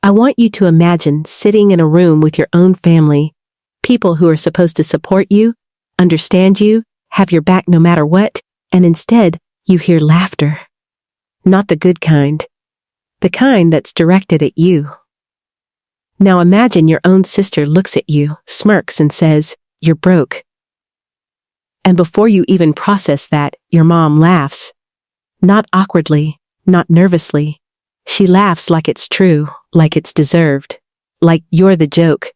I want you to imagine sitting in a room with your own family, people who are supposed to support you, understand you, have your back no matter what, and instead, you hear laughter. Not the good kind. The kind that's directed at you. Now imagine your own sister looks at you, smirks and says, "You're broke." And before you even process that, your mom laughs. Not awkwardly, not nervously. She laughs like it's true, like it's deserved, like you're the joke.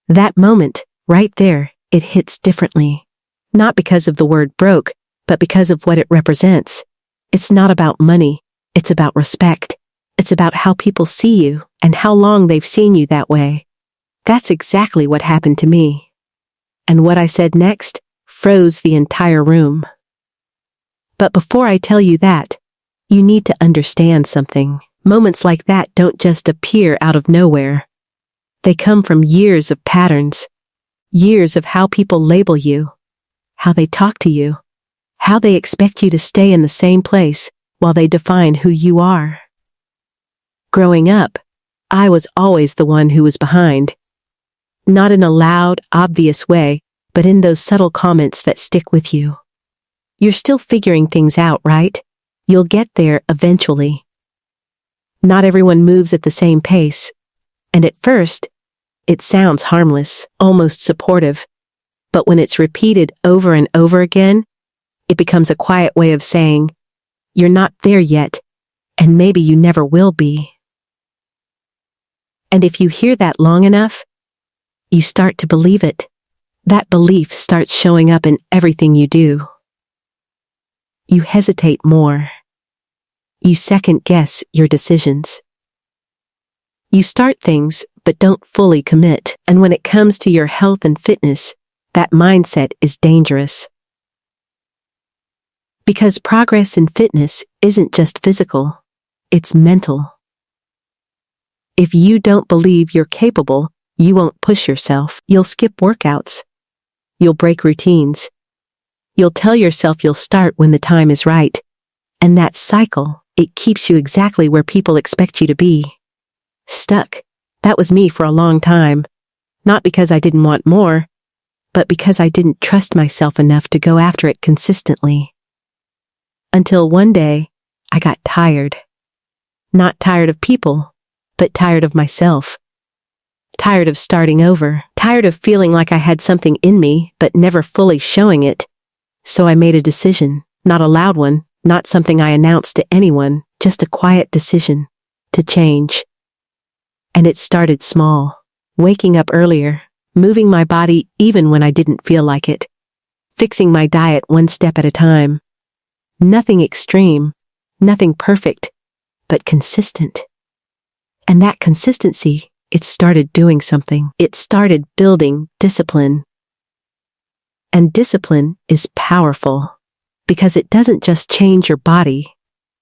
That moment, right there, it hits differently. Not because of the word broke, but because of what it represents. It's not about money, it's about respect. It's about how people see you and how long they've seen you that way. That's exactly what happened to me. And what I said next froze the entire room. But before I tell you that, you need to understand something. Moments like that don't just appear out of nowhere. They come from years of patterns, years of how people label you, how they talk to you, how they expect you to stay in the same place while they define who you are. Growing up, I was always the one who was behind. Not in a loud, obvious way, but in those subtle comments that stick with you. You're still figuring things out, right? You'll get there eventually. Not everyone moves at the same pace. And at first, it sounds harmless, almost supportive. But when it's repeated over and over again, it becomes a quiet way of saying, "You're not there yet, and maybe you never will be." And if you hear that long enough, you start to believe it. That belief starts showing up in everything you do. You hesitate more. You second-guess your decisions. You start things, but don't fully commit. And when it comes to your health and fitness, that mindset is dangerous. Because progress in fitness isn't just physical, it's mental. If you don't believe you're capable, you won't push yourself. You'll skip workouts. You'll break routines. You'll tell yourself you'll start when the time is right. And that cycle, it keeps you exactly where people expect you to be. Stuck. That was me for a long time. Not because I didn't want more, but because I didn't trust myself enough to go after it consistently. Until one day, I got tired. Not tired of people, but tired of myself. Tired of starting over. Tired of feeling like I had something in me, but never fully showing it. So I made a decision, not a loud one, not something I announced to anyone, just a quiet decision to change. And it started small. Waking up earlier, moving my body even when I didn't feel like it. Fixing my diet one step at a time. Nothing extreme, nothing perfect, but consistent. And that consistency, it started doing something. It started building discipline. And discipline is powerful because it doesn't just change your body,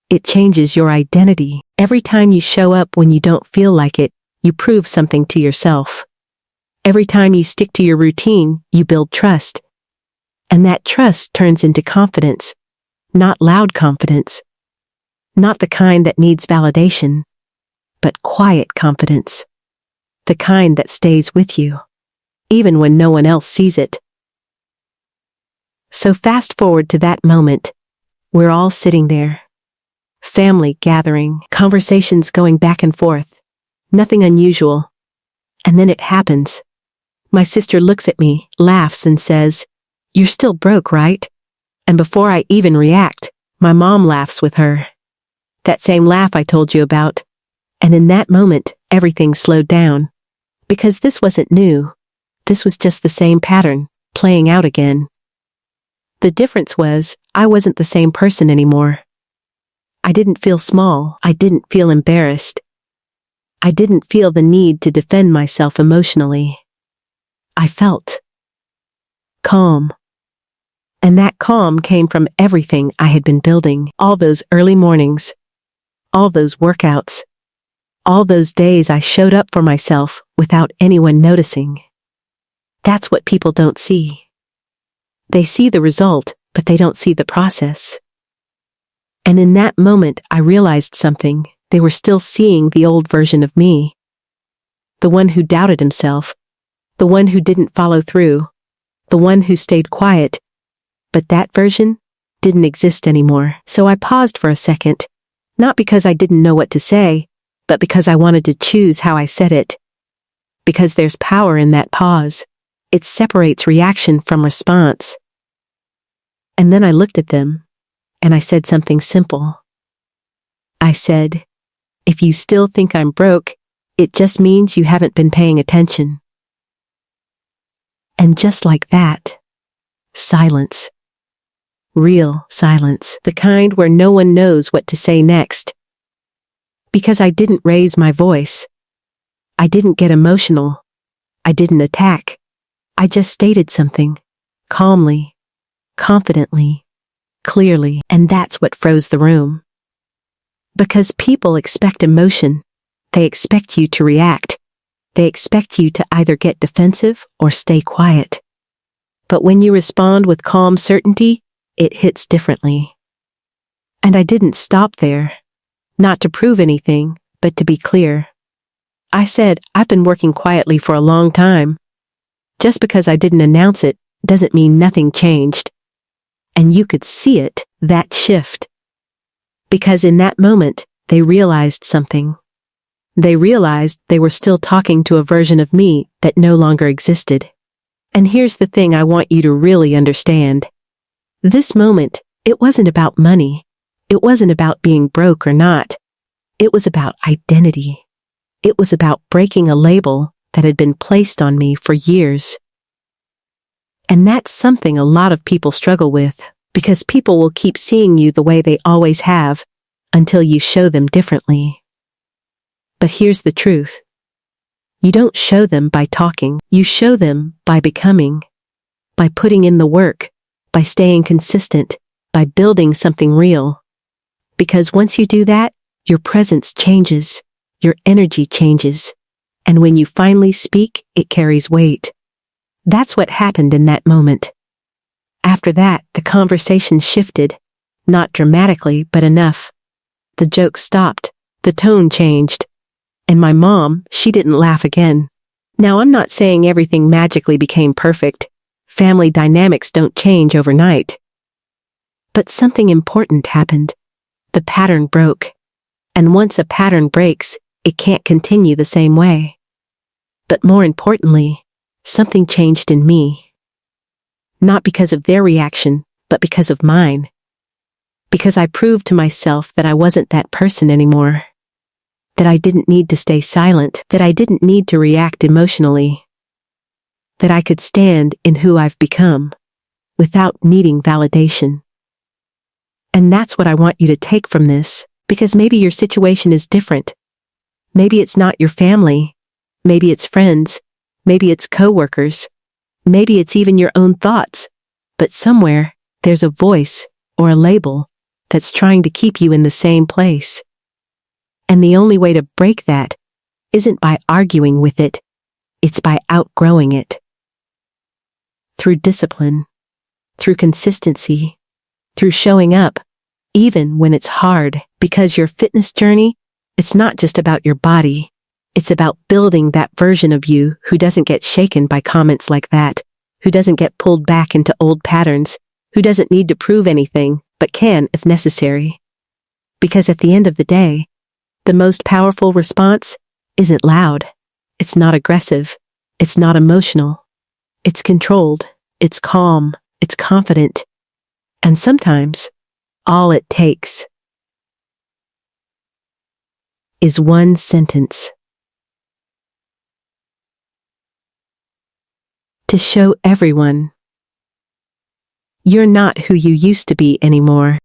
it changes your identity. Every time you show up when you don't feel like it, you prove something to yourself. Every time you stick to your routine, you build trust. And that trust turns into confidence, not loud confidence. Not the kind that needs validation, but quiet confidence. The kind that stays with you, even when no one else sees it. So fast forward to that moment. We're all sitting there. Family gathering, conversations going back and forth. Nothing unusual. And then it happens. My sister looks at me, laughs and says, "You're still broke, right?" And before I even react, my mom laughs with her. That same laugh I told you about. And in that moment, everything slowed down. Because this wasn't new. This was just the same pattern, playing out again. The difference was, I wasn't the same person anymore. I didn't feel small. I didn't feel embarrassed. I didn't feel the need to defend myself emotionally. I felt calm. And that calm came from everything I had been building. All those early mornings. All those workouts. All those days I showed up for myself without anyone noticing. That's what people don't see. They see the result, but they don't see the process. And in that moment, I realized something. They were still seeing the old version of me. the one who doubted himself, the one who didn't follow through, the one who stayed quiet. But that version didn't exist anymore. So I paused for a second, not because I didn't know what to say, but because I wanted to choose how I said it. Because there's power in that pause. It separates reaction from response. And then I looked at them, and I said something simple. I said, if you still think I'm broke, it just means you haven't been paying attention. And just like that, silence. Real silence, the kind where no one knows what to say next. Because I didn't raise my voice. I didn't get emotional. I didn't attack. I just stated something, calmly, confidently, clearly, and that's what froze the room. Because people expect emotion. They expect you to react. They expect you to either get defensive or stay quiet. But when you respond with calm certainty, it hits differently. And I didn't stop there. Not to prove anything, but to be clear. I said, I've been working quietly for a long time. Just because I didn't announce it doesn't mean nothing changed. And you could see it, that shift. Because in that moment, they realized something. They realized they were still talking to a version of me that no longer existed. And here's the thing I want you to really understand. This moment, it wasn't about money. It wasn't about being broke or not. It was about identity. It was about breaking a label that had been placed on me for years. And that's something a lot of people struggle with, because people will keep seeing you the way they always have, until you show them differently. But here's the truth. You don't show them by talking. You show them by becoming, by putting in the work, by staying consistent, by building something real. Because once you do that, your presence changes, your energy changes, and when you finally speak, it carries weight. That's what happened in that moment. After that, the conversation shifted, not dramatically, but enough. The joke stopped, the tone changed, and my mom, she didn't laugh again. Now, I'm not saying everything magically became perfect. Family dynamics don't change overnight. But something important happened. The pattern broke. And once a pattern breaks, it can't continue the same way. But more importantly, something changed in me. Not because of their reaction, but because of mine. Because I proved to myself that I wasn't that person anymore. That I didn't need to stay silent, that I didn't need to react emotionally. That I could stand in who I've become, without needing validation. And that's what I want you to take from this, because maybe your situation is different. Maybe it's not your family. Maybe it's friends. Maybe it's coworkers. Maybe it's even your own thoughts. But somewhere, there's a voice, or a label, that's trying to keep you in the same place. And the only way to break that isn't by arguing with it, it's by outgrowing it. Through discipline, through consistency, through showing up, even when it's hard, because your fitness journey, it's not just about your body. It's about building that version of you who doesn't get shaken by comments like that, who doesn't get pulled back into old patterns, who doesn't need to prove anything, but can if necessary. Because at the end of the day, the most powerful response isn't loud. It's not aggressive. It's not emotional. It's controlled. It's calm. It's confident. And sometimes, all it takes is one sentence to show everyone you're not who you used to be anymore.